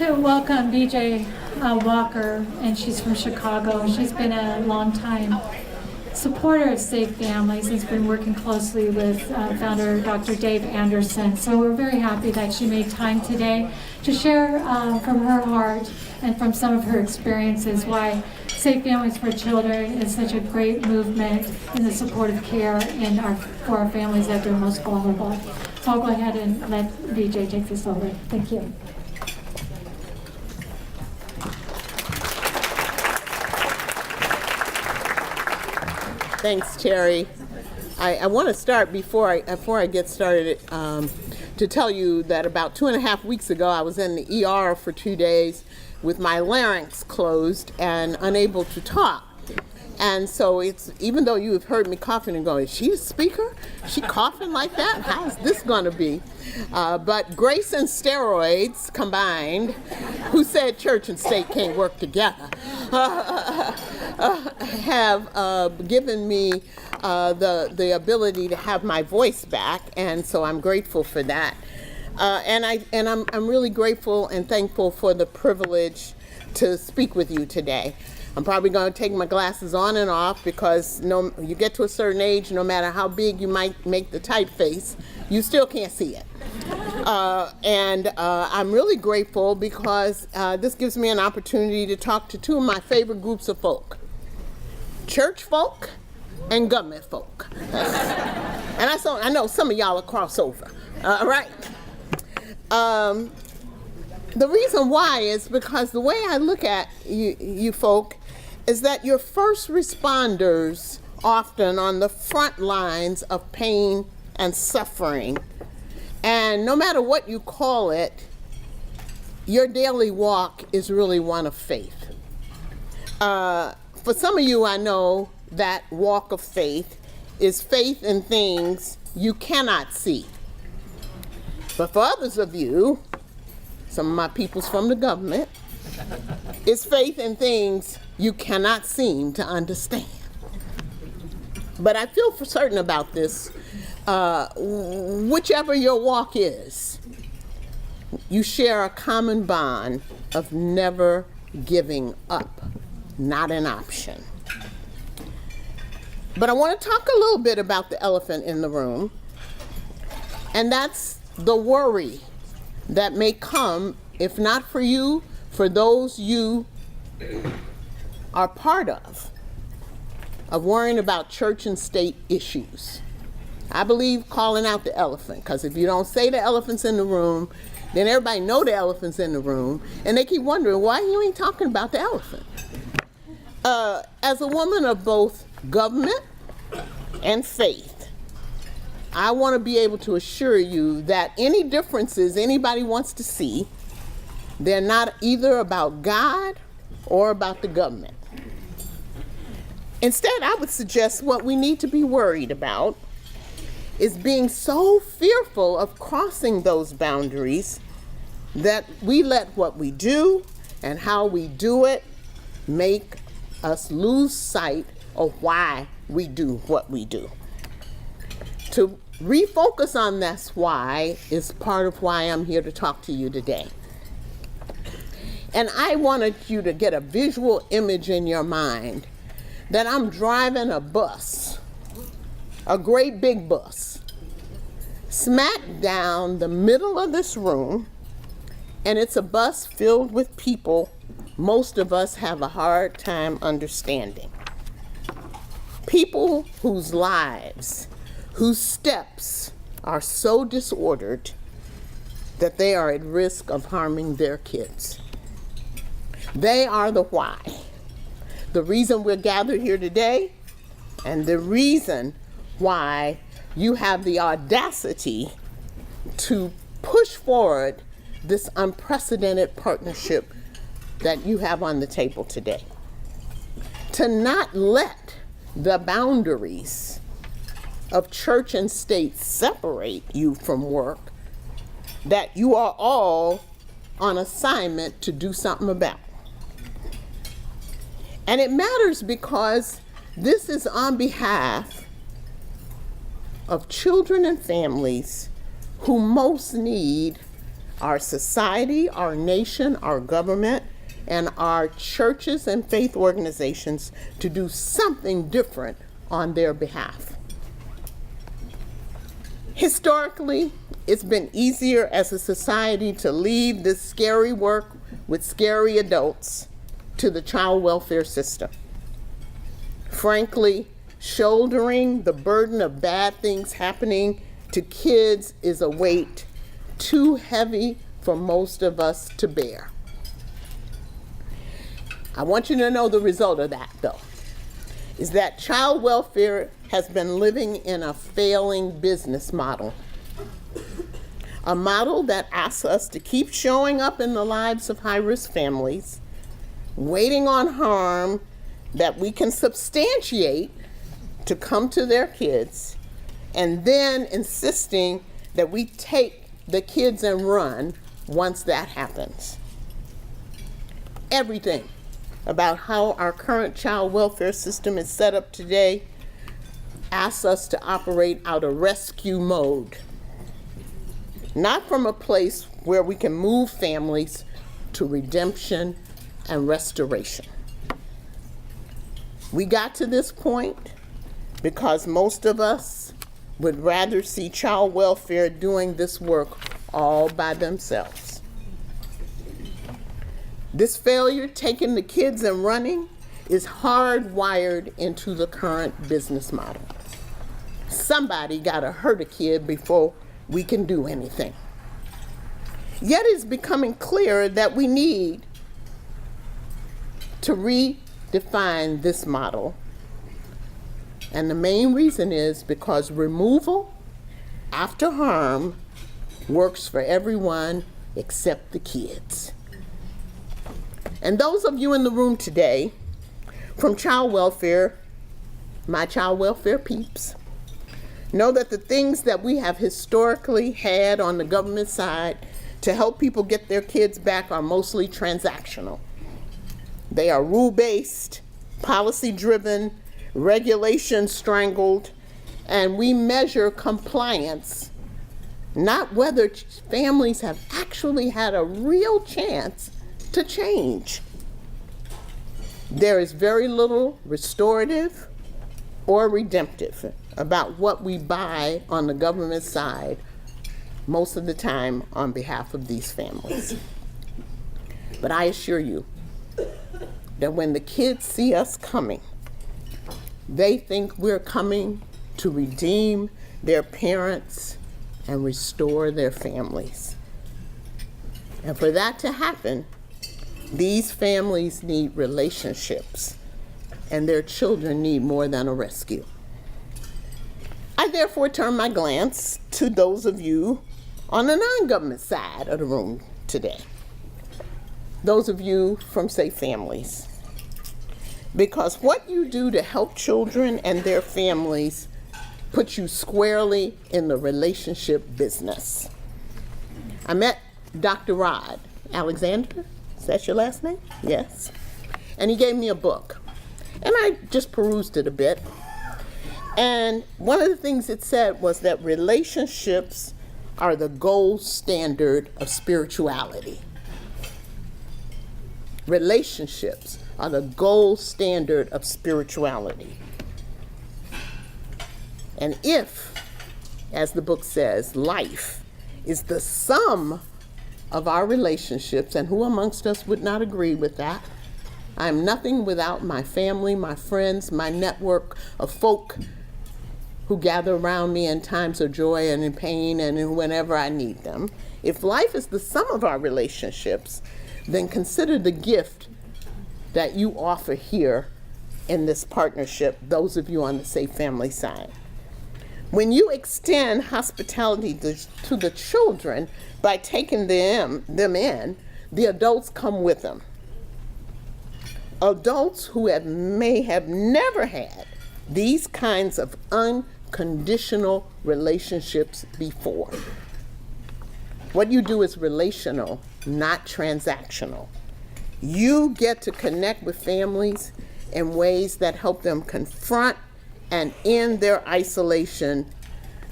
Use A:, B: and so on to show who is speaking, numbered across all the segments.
A: to welcome BJ Walker, and she's from Chicago. She's been a long-time supporter of Safe Families, has been working closely with founder Dr. Dave Anderson. So we're very happy that she made time today to share from her heart and from some of her experiences why Safe Families for Children is such a great movement in the supportive care for our families that are most vulnerable. So I'll go ahead and let BJ take this over. Thank you.
B: Thanks, Terry. I want to start before I get started to tell you that about 2.5 weeks ago I was in the ER for 2 days with my larynx closed and unable to talk. And so even though you have heard me coughing and going, is she a speaker? Is she coughing like that? How's this going to be? But grace and steroids combined, who said church and state can't work together, have given me the ability to have my voice back, and so I'm grateful for that. And I'm really grateful and thankful for the privilege to speak with you today. I'm probably going to take my glasses on and off because you get to a certain age, no matter how big you might make the typeface, you still can't see it. And I'm really grateful because this gives me an opportunity to talk to two of my favorite groups of folk: church folk and government folk. And I know some of y'all are crossover, right? The reason why is because the way I look at you folk is that you're first responders often on the front lines of pain and suffering. And no matter what you call it, your daily walk is really one of faith. For some of you, I know that walk of faith is faith in things you cannot see. But for others of you, some of my peoples from the government, it's faith in things you cannot seem to understand. But I feel for certain about this. Whichever your walk is, you share a common bond of never giving up, not an option. But I want to talk a little bit about the elephant in the room, and that's the worry that may come, if not for you, for those you are part of worrying about church and state issues. I believe calling out the elephant, because if you don't say the elephant's in the room, then everybody know the elephant's in the room, and they keep wondering why you ain't talking about the elephant. As a woman of both government and faith, I want to be able to assure you that any differences anybody wants to see, they're not either about God or about the government. Instead, I would suggest what we need to be worried about is being so fearful of crossing those boundaries that we let what we do and how we do it make us lose sight of why we do what we do. To refocus on that's why is part of why I'm here to talk to you today. And I wanted you to get a visual image in your mind that I'm driving a bus, a great big bus, smack down the middle of this room, and it's a bus filled with people most of us have a hard time understanding. People whose lives, whose steps are so disordered that they are at risk of harming their kids. They are the why. The reason we're gathered here today, and the reason why you have the audacity to push forward this unprecedented partnership that you have on the table today. To not let the boundaries of church and state separate you from work that you are all on assignment to do something about. And it matters because this is on behalf of children and families who most need our society, our nation, our government, and our churches and faith organizations to do something different on their behalf. Historically, it's been easier as a society to leave this scary work with scary adults to the child welfare system. Frankly, shouldering the burden of bad things happening to kids is a weight too heavy for most of us to bear. I want you to know the result of that, though, is that child welfare has been living in a failing business model. A model that asks us to keep showing up in the lives of high-risk families, waiting on harm that we can substantiate to come to their kids, and then insisting that we take the kids and run once that happens. Everything about how our current child welfare system is set up today asks us to operate out of rescue mode, not from a place where we can move families to redemption and restoration. We got to this point because most of us would rather see child welfare doing this work all by themselves. This failure, taking the kids and running, is hardwired into the current business model. Somebody gotta hurt a kid before we can do anything. Yet it's becoming clear that we need to redefine this model. And the main reason is because removal after harm works for everyone except the kids. And those of you in the room today from child welfare, my child welfare peeps, know that the things that we have historically had on the government side to help people get their kids back are mostly transactional. They are rule-based, policy-driven, regulation-strangled, and we measure compliance, not whether families have actually had a real chance to change. There is very little restorative or redemptive about what we buy on the government side most of the time on behalf of these families. But I assure you that when the kids see us coming, they think we're coming to redeem their parents and restore their families. And for that to happen, these families need relationships, and their children need more than a rescue. I therefore turn my glance to those of you on the non-government side of the room today. Those of you from Safe Families. Because what you do to help children and their families puts you squarely in the relationship business. I met Dr. Rod Alexander. Is that your last name? Yes. And he gave me a book. And I just perused it a bit. And one of the things it said was that relationships are the gold standard of spirituality. Relationships are the gold standard of spirituality. And if, as the book says, life is the sum of our relationships, and who amongst us would not agree with that? I am nothing without my family, my friends, my network of folk who gather around me in times of joy and in pain and whenever I need them. If life is the sum of our relationships, then consider the gift that you offer here in this partnership, those of you on the Safe Family side. When you extend hospitality to the children by taking them in, the adults come with them. Adults who may have never had these kinds of unconditional relationships before. What you do is relational, not transactional. You get to connect with families in ways that help them confront and end their isolation,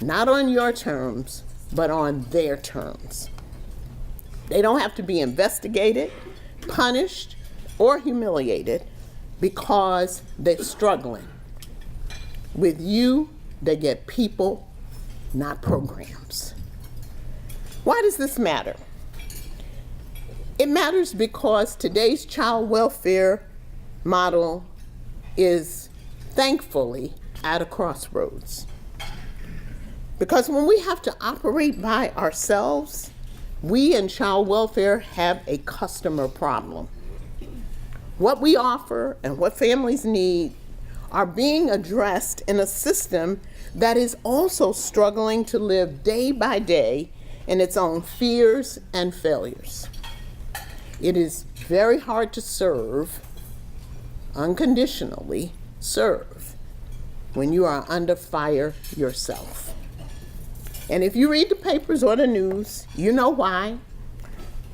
B: not on your terms, but on their terms. They don't have to be investigated, punished, or humiliated because they're struggling. With you, they get people, not programs. Why does this matter? It matters because today's child welfare model is thankfully at a crossroads. Because when we have to operate by ourselves, we in child welfare have a customer problem. What we offer and what families need are being addressed in a system that is also struggling to live day by day in its own fears and failures. It is very hard to serve, unconditionally serve, when you are under fire yourself. And if you read the papers or the news, you know why.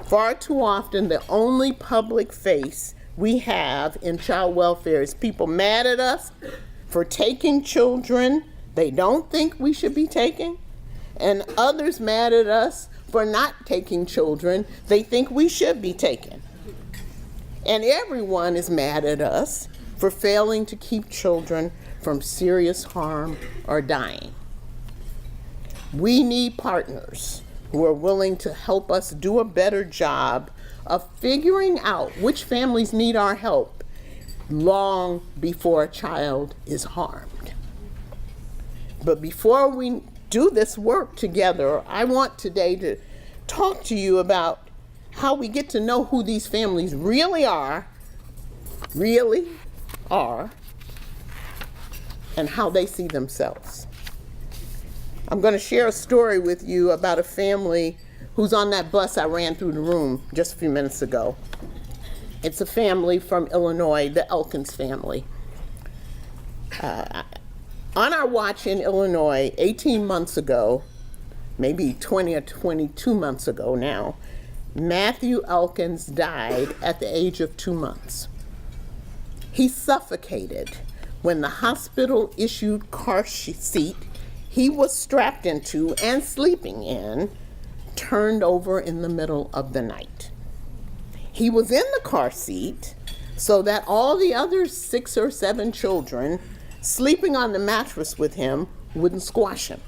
B: Far too often, the only public face we have in child welfare is people mad at us for taking children they don't think we should be taking, and others mad at us for not taking children they think we should be taking. And everyone is mad at us for failing to keep children from serious harm or dying. We need partners who are willing to help us do a better job of figuring out which families need our help long before a child is harmed. But before we do this work together, I want today to talk to you about how we get to know who these families really are, and how they see themselves. I'm going to share a story with you about a family who's on that bus I ran through the room just a few minutes ago. It's a family from Illinois, the Elkins family. On our watch in Illinois 18 months ago, maybe 20 or 22 months ago now, Matthew Elkins died at the age of 2 months. He suffocated when the hospital issued car seat he was strapped into and sleeping in turned over in the middle of the night. He was in the car seat so that all the other 6 or 7 children sleeping on the mattress with him wouldn't squash him.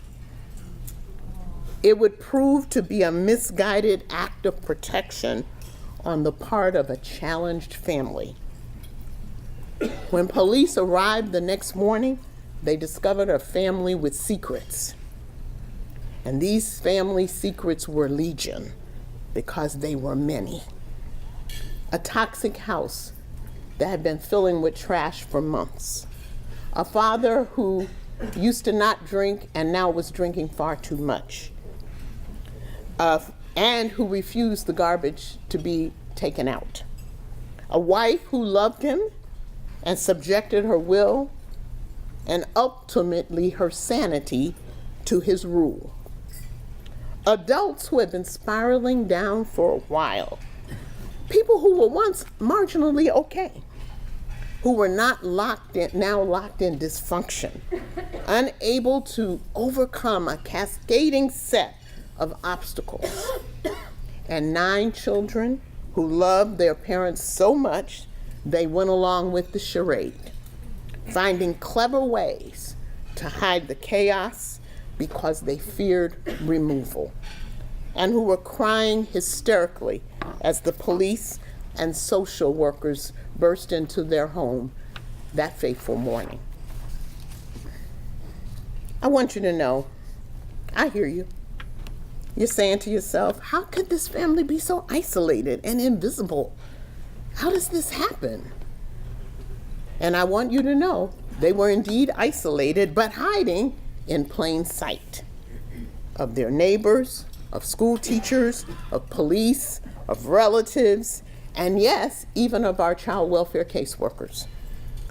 B: It would prove to be a misguided act of protection on the part of a challenged family. When police arrived the next morning, they discovered a family with secrets. And these family secrets were legion because they were many. A toxic house that had been filling with trash for months. A father who used to not drink and now was drinking far too much. And who refused the garbage to be taken out. A wife who loved him and subjected her will and ultimately her sanity to his rule. Adults who had been spiraling down for a while. People who were once marginally okay, who were not locked in, now locked in dysfunction, unable to overcome a cascading set of obstacles. And 9 children who loved their parents so much, they went along with the charade, finding clever ways to hide the chaos because they feared removal, and who were crying hysterically as the police and social workers burst into their home that fateful morning. I want you to know, I hear you. You're saying to yourself, how could this family be so isolated and invisible? How does this happen? And I want you to know, they were indeed isolated, but hiding in plain sight of their neighbors, of school teachers, of police, of relatives, and yes, even of our child welfare caseworkers.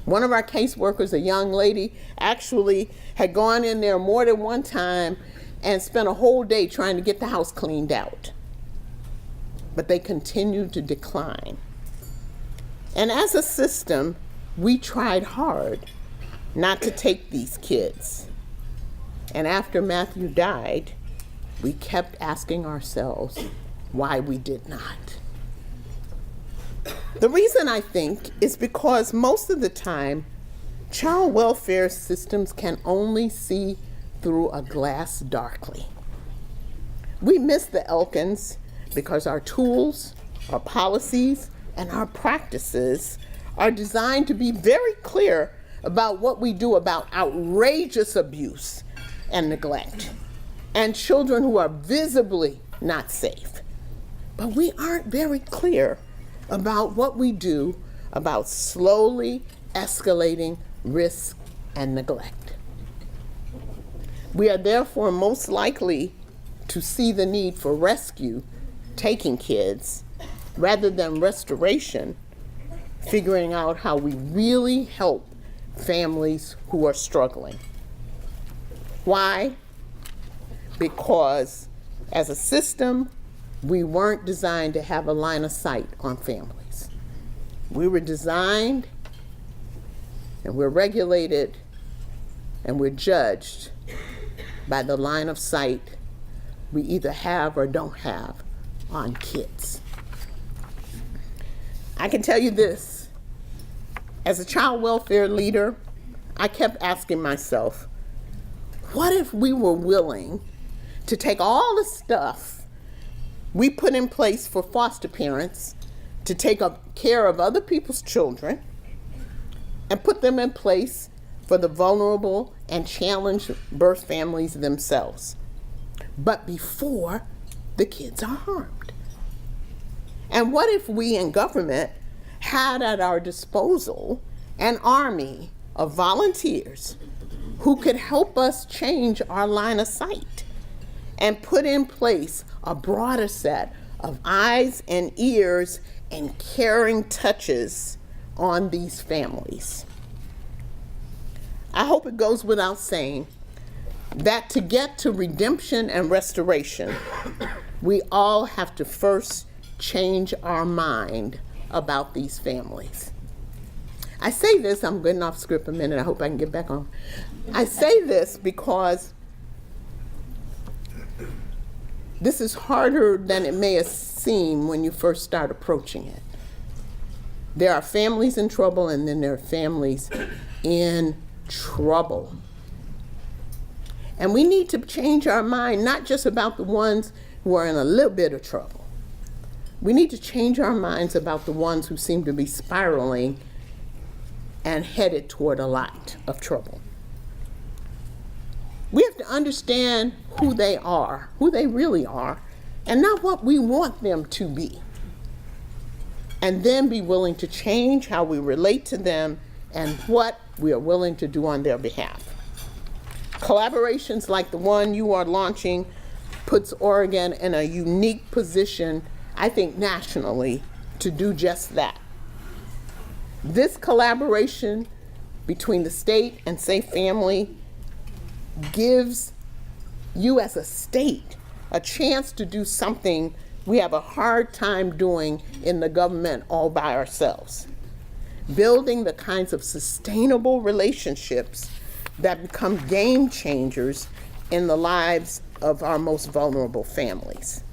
B: One of our caseworkers, a young lady, actually had gone in there more than one time and spent a whole day trying to get the house cleaned out. But they continued to decline. And as a system, we tried hard not to take these kids. And after Matthew died, we kept asking ourselves, why we did not. The reason I think is because most of the time, child welfare systems can only see through a glass darkly. We miss the Elkins because our tools, our policies, and our practices are designed to be very clear about what we do about outrageous abuse and neglect, and children who are visibly not safe. But we aren't very clear about what we do about slowly escalating risk and neglect. We are therefore most likely to see the need for rescue, taking kids, rather than restoration, figuring out how we really help families who are struggling. Why? Because as a system, we weren't designed to have a line of sight on families. We were designed, and we're regulated, and we're judged by the line of sight we either have or don't have on kids. I can tell you this, as a child welfare leader, I kept asking myself, what if we were willing to take all the stuff we put in place for foster parents to take care of other people's children and put them in place for the vulnerable and challenged birth families themselves, but before the kids are harmed? And what if we in government had at our disposal an army of volunteers who could help us change our line of sight and put in place a broader set of eyes and ears and caring touches on these families? I hope it goes without saying that to get to redemption and restoration, we all have to first change our mind about these families. I say this, I'm getting off script a minute, I hope I can get back on. I say this because this is harder than it may seem when you first start approaching it. There are families in trouble, and then there are families in trouble. And we need to change our mind, not just about the ones who are in a little bit of trouble. We need to change our minds about the ones who seem to be spiraling and headed toward a lot of trouble. We have to understand who they are, who they really are, and not what we want them to be. And then be willing to change how we relate to them and what we are willing to do on their behalf. Collaborations like the one you are launching puts Oregon in a unique position, I think nationally, to do just that. This collaboration between the state and Safe Family gives you as a state a chance to do something we have a hard time doing in the government all by ourselves. Building the kinds of sustainable relationships that become game changers in the lives of our most vulnerable families.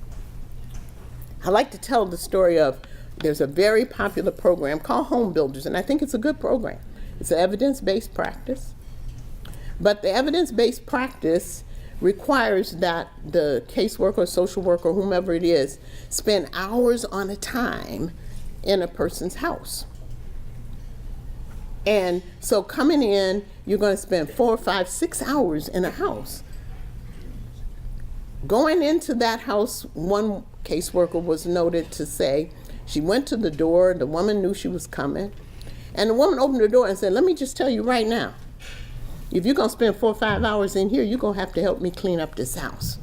B: I like to tell the story of, there's a very popular program called Home Builders, and I think it's a good program. It's an evidence-based practice. But the evidence-based practice requires that the caseworker, social worker, whomever it is, spend hours on a time in a person's house. And so coming in, you're going to spend 4, 5, 6 hours in a house. Going into that house, one caseworker was noted to say, she went to the door, the woman knew she was coming, and the woman opened the door and said, let me just tell you right now, if you're going to spend 4 or 5 hours in here, you're going to have to help me clean up this house.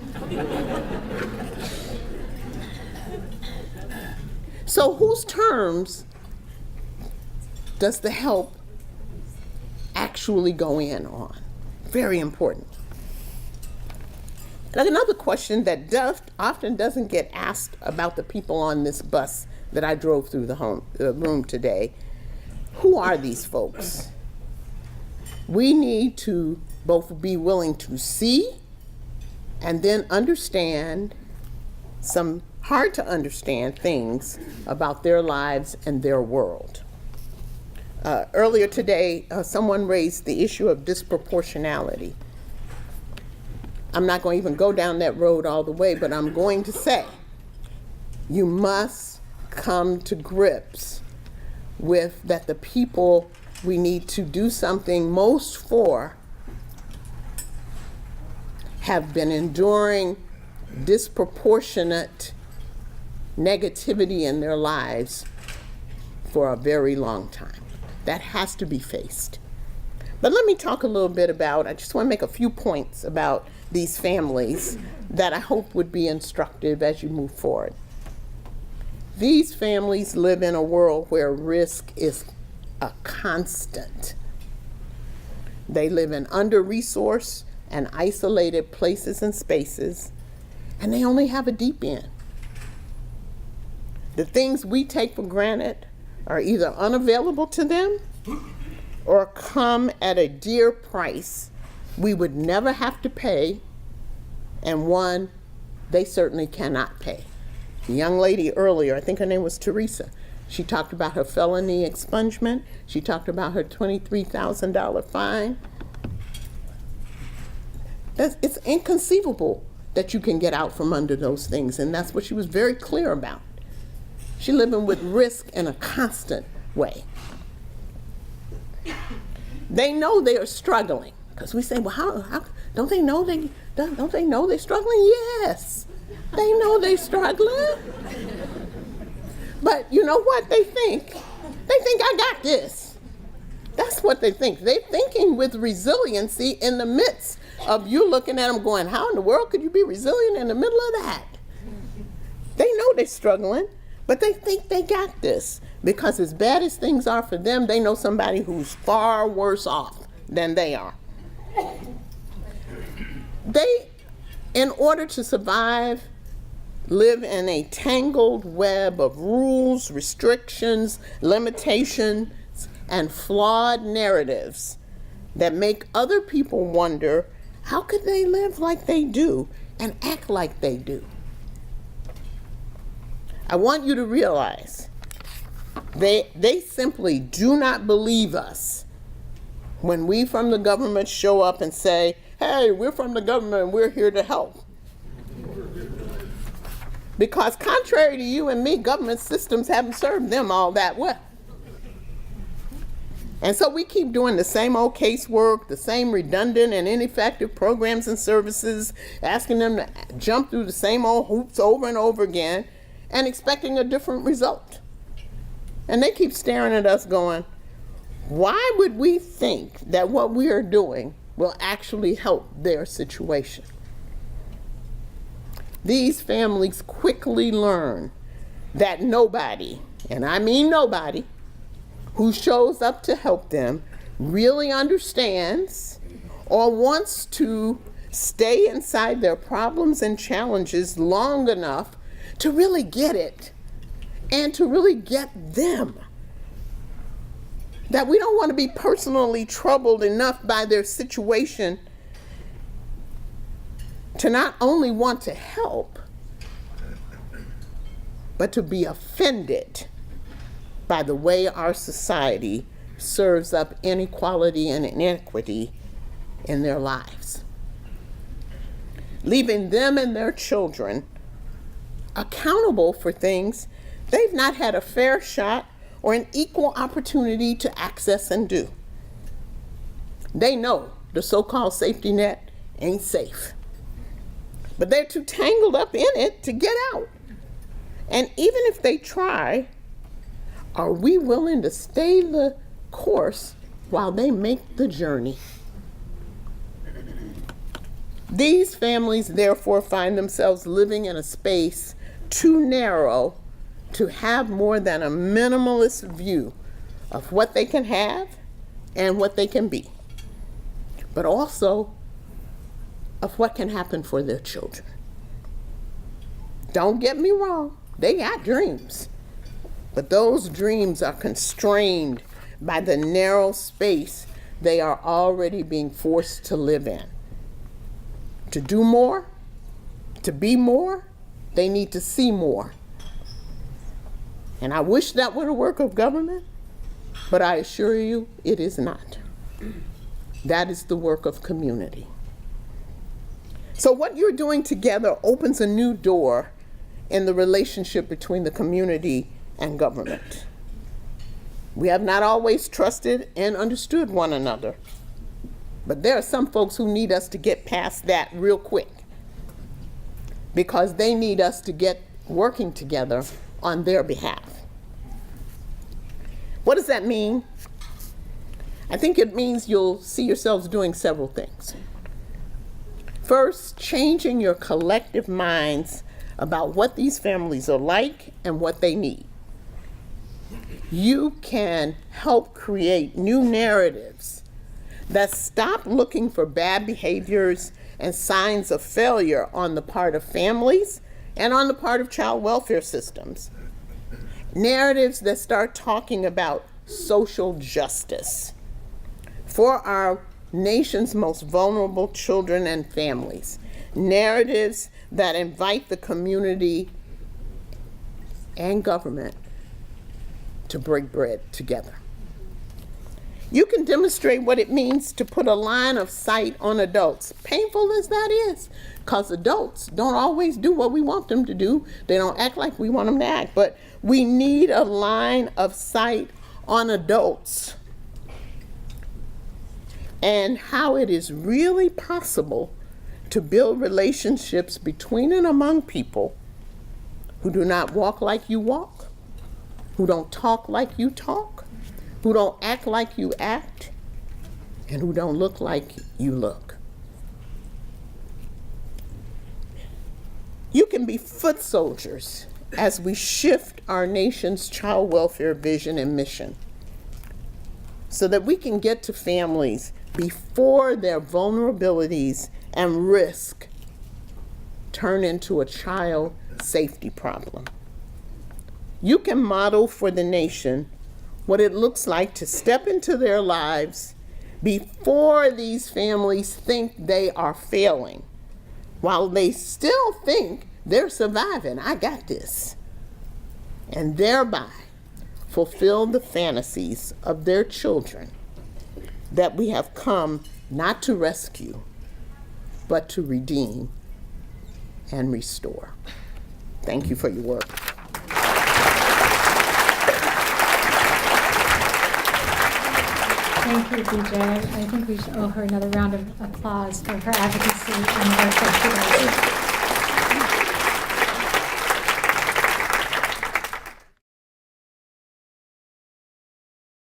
B: So whose terms does the help actually go in on? Very important. And another question that often doesn't get asked about the people on this bus that I drove through the room today, who are these folks? We need to both be willing to see and then understand some hard to understand things about their lives and their world. Earlier today, someone raised the issue of disproportionality. I'm not going to even go down that road all the way, but I'm going to say you must come to grips with that the people we need to do something most for have been enduring disproportionate negativity in their lives for a very long time. That has to be faced. But let me talk a little bit about, I just want to make a few points about these families that I hope would be instructive as you move forward. These families live in a world where risk is a constant. They live in under-resourced and isolated places and spaces, and they only have a deep end. The things we take for granted are either unavailable to them or come at a dear price we would never have to pay, and one they certainly cannot pay. The young lady earlier, I think her name was Teresa, she talked about her felony expungement. She talked about her $23,000 fine. It's inconceivable that you can get out from under those things, and that's what she was very clear about. She's living with risk in a constant way. They know they are struggling, because we say, well, how don't they know they're struggling? Yes, they know they're struggling. But you know what they think? They think, I got this. That's what they think. They're thinking with resiliency in the midst of you looking at them going, how in the world could you be resilient in the middle of that? They know they're struggling, but they think they got this, because as bad as things are for them, they know somebody who's far worse off than they are. They, in order to survive, live in a tangled web of rules, restrictions, limitations, and flawed narratives that make other people wonder, how could they live like they do and act like they do? I want you to realize they simply do not believe us when we from the government show up and say, hey, we're from the government and we're here to help. Because contrary to you and me, government systems haven't served them all that well. And so we keep doing the same old casework, the same redundant and ineffective programs and services, asking them to jump through the same old hoops over and over again and expecting a different result. And they keep staring at us going, why would we think that what we are doing will actually help their situation? These families quickly learn that nobody, and I mean nobody, who shows up to help them really understands or wants to stay inside their problems and challenges long enough to really get it and to really get them. That we don't want to be personally troubled enough by their situation to not only want to help, but to be offended by the way our society serves up inequality and inequity in their lives, leaving them and their children accountable for things they've not had a fair shot or an equal opportunity to access and do. They know the so-called safety net ain't safe, but they're too tangled up in it to get out. And even if they try, are we willing to stay the course while they make the journey? These families therefore find themselves living in a space too narrow to have more than a minimalist view of what they can have and what they can be, but also of what can happen for their children. Don't get me wrong, they got dreams, but those dreams are constrained by the narrow space they are already being forced to live in. To do more, to be more, They need to see more. And I wish that were the work of government, but I assure you it is not. That is the work of community. So what you're doing together opens a new door in the relationship between the community and government. We have not always trusted and understood one another, but there are some folks who need us to get past that real quick because they need us to get working together on their behalf. What does that mean? I think it means you'll see yourselves doing several things. First, changing your collective minds about what these families are like and what they need. You can help create new narratives that stop looking for bad behaviors and signs of failure on the part of families and on the part of child welfare systems. Narratives that start talking about social justice for our nation's most vulnerable children and families. Narratives that invite the community and government to break bread together. You can demonstrate what it means to put a line of sight on adults, painful as that is, because adults don't always do what we want them to do. They don't act like we want them to act, but we need a line of sight on adults and how it is really possible to build relationships between and among people who do not walk like you walk, who don't talk like you talk, who don't act like you act, and who don't look like you look. You can be foot soldiers as we shift our nation's child welfare vision and mission so that we can get to families before their vulnerabilities and risk turn into a child safety problem. You can model for the nation what it looks like to step into their lives before these families think they are failing, while they still think they're surviving. I got this. And thereby fulfill the fantasies of their children that we have come not to rescue, but to redeem and restore. Thank you for your work.
A: Thank you, BJ. I think we should owe her another round of applause for her advocacy and her work today.